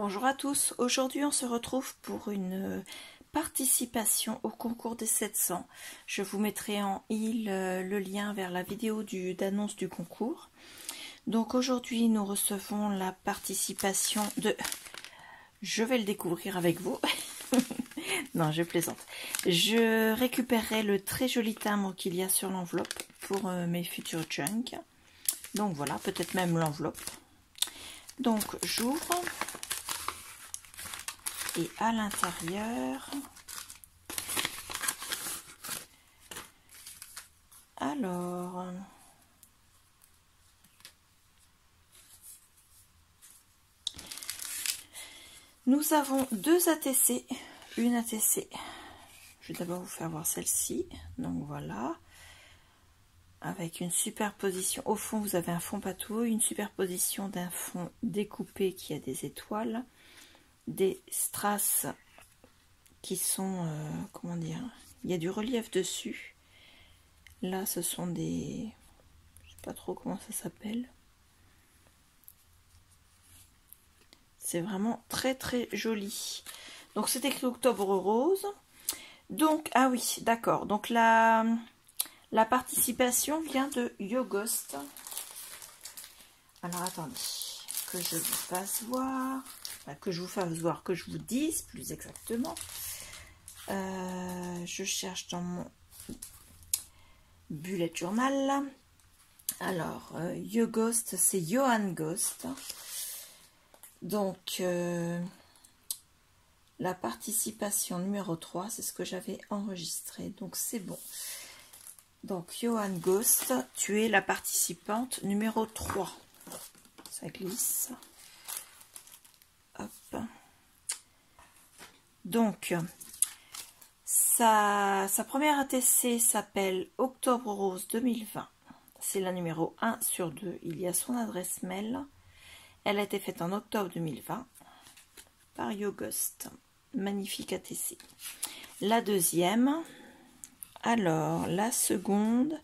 Bonjour à tous, aujourd'hui on se retrouve pour une participation au concours des 700. Je vous mettrai en le lien vers la vidéo d'annonce du concours. Donc aujourd'hui nous recevons la participation de... Je vais le découvrir avec vous. Non, je plaisante. Je récupérerai le très joli timbre qu'il y a sur l'enveloppe pour mes futurs junk. Donc voilà, peut-être même l'enveloppe. Donc j'ouvre. Et à l'intérieur, alors, nous avons deux ATC, une ATC. Je vais d'abord vous faire voir celle-ci. Donc voilà, avec une superposition. Au fond, vous avez un fond patouille, une superposition d'un fond découpé qui a des étoiles, des strass qui sont, comment dire, il y a du relief dessus. Là, ce sont des, je sais pas trop comment ça s'appelle. C'est vraiment très très joli. Donc c'est écrit Octobre Rose. Donc, ah oui, d'accord. Donc la participation vient de Yogost. Alors attendez, que je vous fasse voir. Enfin, que je vous fasse voir, que je vous dise plus exactement. Je cherche dans mon bullet journal. Alors, Yogost, c'est Johann Ghost. Donc, la participation numéro 3, c'est ce que j'avais enregistré. Donc, c'est bon. Donc, Johann Ghost, tu es la participante numéro 3. Ça glisse. Hop. Donc, sa première ATC s'appelle Octobre Rose 2020. C'est la numéro 1 sur 2. Il y a son adresse mail. Elle a été faite en octobre 2020 par Yogost. Magnifique ATC. La deuxième. Alors, la seconde.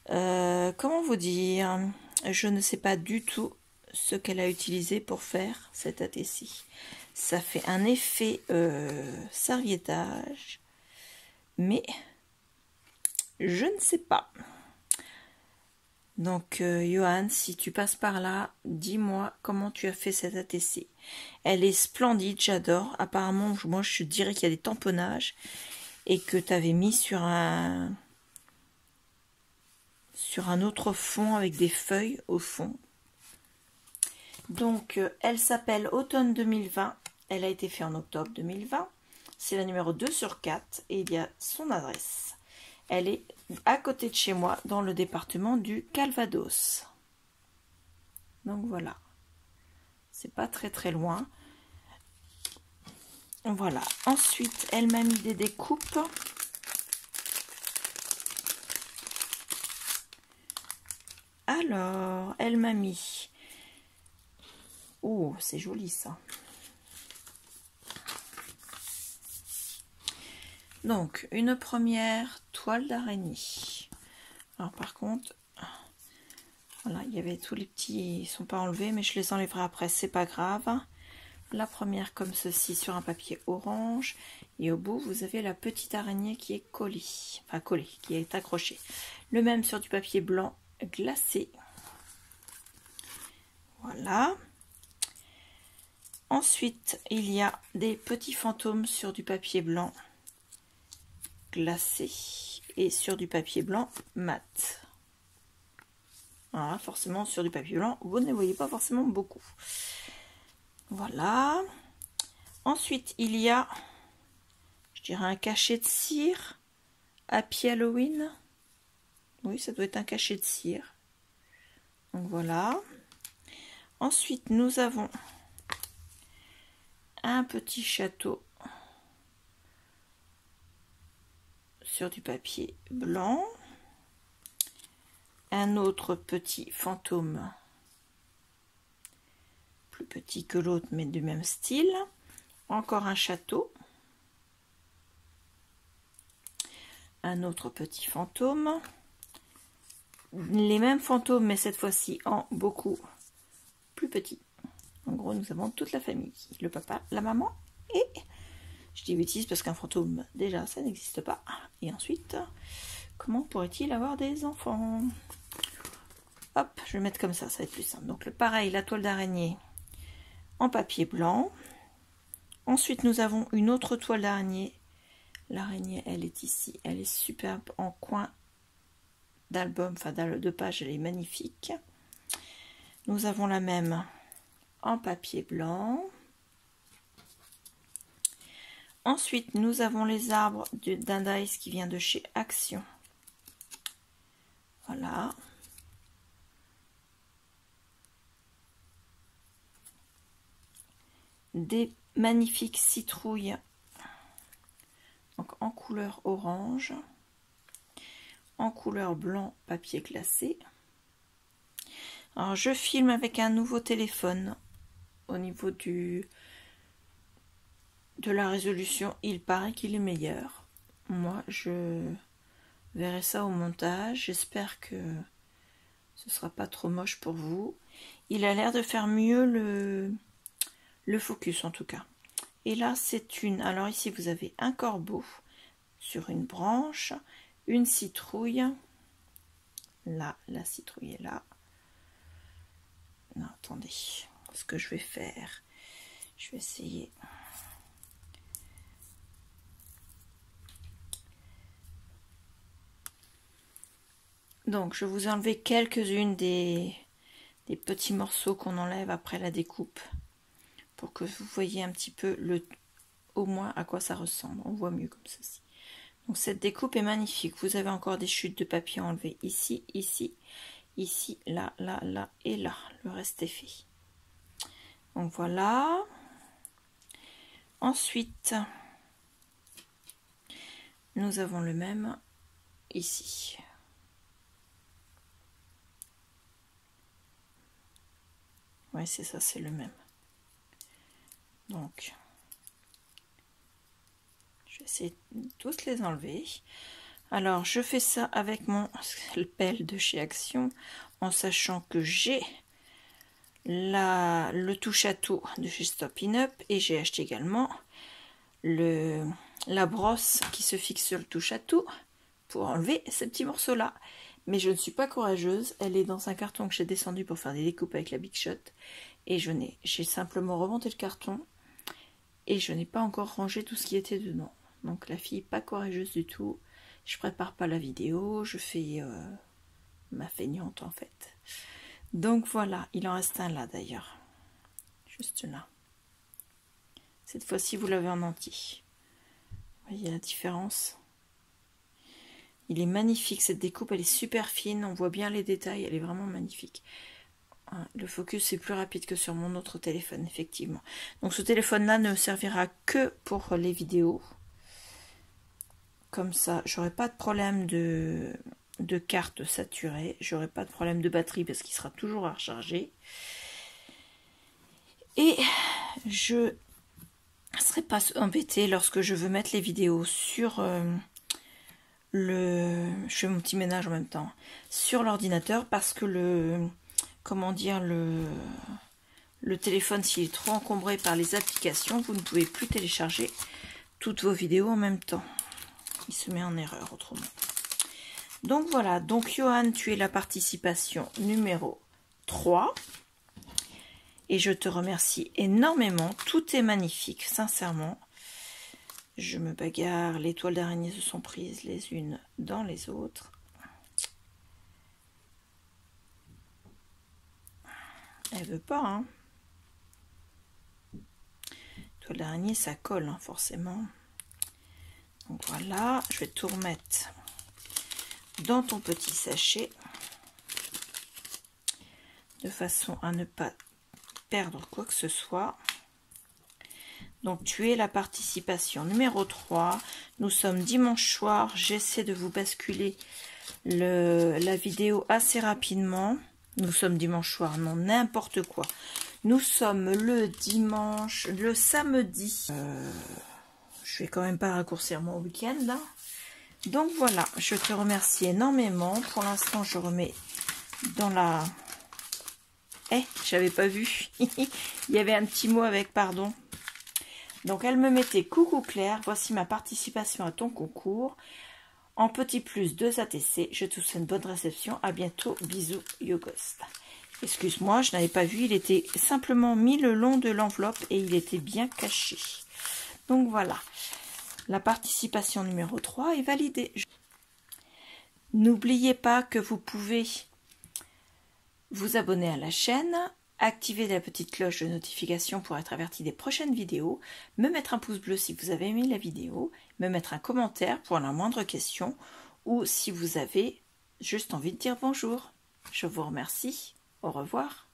Comment vous dire? Je ne sais pas du tout ce qu'elle a utilisé pour faire cette ATC. Ça fait un effet serviettage. Mais je ne sais pas. Donc, Johan, si tu passes par là, dis-moi comment tu as fait cette ATC. Elle est splendide, j'adore. Apparemment, moi, je dirais qu'il y a des tamponnages et que tu avais mis sur un autre fond avec des feuilles au fond. Donc, elle s'appelle Automne 2020. Elle a été faite en octobre 2020. C'est la numéro 2 sur 4 et il y a son adresse. Elle est à côté de chez moi dans le département du Calvados. Donc voilà. C'est pas très très loin. Voilà. Ensuite, elle m'a mis des découpes. Alors, elle m'a mis... Oh, c'est joli ça. Donc, une première toile d'araignée. Alors, par contre, voilà, il y avait tous les petits, ils ne sont pas enlevés, mais je les enlèverai après, c'est pas grave. La première comme ceci sur un papier orange. Et au bout, vous avez la petite araignée qui est collée. Enfin, collée, qui est accrochée. Le même sur du papier blanc glacé. Voilà. Ensuite, il y a des petits fantômes sur du papier blanc glacé et sur du papier blanc mat. Voilà, forcément sur du papier blanc, vous ne voyez pas forcément beaucoup. Voilà. Ensuite, il y a, je dirais, un cachet de cire. Happy Halloween. Oui, ça doit être un cachet de cire. Donc voilà. Ensuite, nous avons un petit château sur du papier blanc, un autre petit fantôme, plus petit que l'autre mais du même style, encore un château, un autre petit fantôme, les mêmes fantômes mais cette fois-ci en beaucoup plus petit, En gros, nous avons toute la famille. Le papa, la maman et... Je dis bêtise parce qu'un fantôme, déjà, ça n'existe pas. Et ensuite, comment pourrait-il avoir des enfants? Hop, je vais mettre comme ça va être plus simple. Donc, pareil, la toile d'araignée en papier blanc. Ensuite, nous avons une autre toile d'araignée. L'araignée, elle est ici. Elle est superbe en coin d'album, enfin de page, elle est magnifique. Nous avons la même en papier blanc. Ensuite, nous avons les arbres d'un Dice qui vient de chez Action. Voilà. Des magnifiques citrouilles donc en couleur orange, en couleur blanc papier glacé. Alors je filme avec un nouveau téléphone au niveau de la résolution, il paraît qu'il est meilleur. Moi je verrai ça au montage, j'espère que ce sera pas trop moche pour vous. Il a l'air de faire mieux le focus en tout cas. Et là c'est une, alors ici vous avez un corbeau sur une branche, une citrouille, là la citrouille est là. Non, attendez, ce que je vais faire, je vais essayer. Donc je vous ai enlevé quelques-unes des petits morceaux qu'on enlève après la découpe pour que vous voyez un petit peu au moins à quoi ça ressemble. On voit mieux comme ceci. Donc cette découpe est magnifique. Vous avez encore des chutes de papier enlevées ici, ici, ici, là, là, là et là. Le reste est fait. Donc voilà. Ensuite, nous avons le même ici. Ouais, c'est ça, c'est le même. Donc, je vais essayer de tous les enlever. Alors, je fais ça avec mon scalpel de chez Action, en sachant que j'ai le touche à tout de chez Stop In Up et j'ai acheté également la brosse qui se fixe sur le touche à tout pour enlever ces petits morceaux là. Mais je ne suis pas courageuse, elle est dans un carton que j'ai descendu pour faire des découpes avec la Big Shot et j'ai simplement remonté le carton et je n'ai pas encore rangé tout ce qui était dedans. Donc la fille pas courageuse du tout, je prépare pas la vidéo, je fais ma feignante en fait. Donc voilà, il en reste un là d'ailleurs, juste là. Cette fois-ci vous l'avez en entier. Vous voyez la différence? Il est magnifique cette découpe, elle est super fine, on voit bien les détails, elle est vraiment magnifique. Le focus est plus rapide que sur mon autre téléphone, effectivement. Donc ce téléphone-là ne servira que pour les vidéos. Comme ça, j'aurai pas de problème de carte saturée, j'aurai pas de problème de batterie parce qu'il sera toujours à recharger. Et je ne serai pas embêtée lorsque je veux mettre les vidéos sur... je fais mon petit ménage en même temps sur l'ordinateur parce que le téléphone, s'il est trop encombré par les applications, vous ne pouvez plus télécharger toutes vos vidéos en même temps. Il se met en erreur autrement. Donc voilà, donc Johan, tu es la participation numéro 3 et je te remercie énormément. Tout est magnifique, sincèrement. Je me bagarre, les toiles d'araignée se sont prises les unes dans les autres. Elle veut pas, hein. Toile d'araignée, ça colle, hein, forcément. Donc voilà, je vais tout remettre dans ton petit sachet de façon à ne pas perdre quoi que ce soit. Donc tu es la participation numéro 3. Nous sommes dimanche soir. J'essaie de vous basculer la vidéo assez rapidement. Nous sommes dimanche soir, non, n'importe quoi. Nous sommes le dimanche, le samedi. Je vais quand même pas raccourcir mon week-end là. Donc voilà, je te remercie énormément. Pour l'instant, je remets dans la j'avais pas vu. Il y avait un petit mot avec pardon. Donc elle me mettait coucou Claire, voici ma participation à ton concours. En petit plus 2 ATC, je te souhaite une bonne réception. À bientôt, bisous, Yogost. Excuse-moi, je n'avais pas vu, il était simplement mis le long de l'enveloppe et il était bien caché. Donc voilà, la participation numéro 3 est validée. N'oubliez pas que vous pouvez vous abonner à la chaîne, activer la petite cloche de notification pour être averti des prochaines vidéos, me mettre un pouce bleu si vous avez aimé la vidéo, me mettre un commentaire pour la moindre question ou si vous avez juste envie de dire bonjour. Je vous remercie. Au revoir.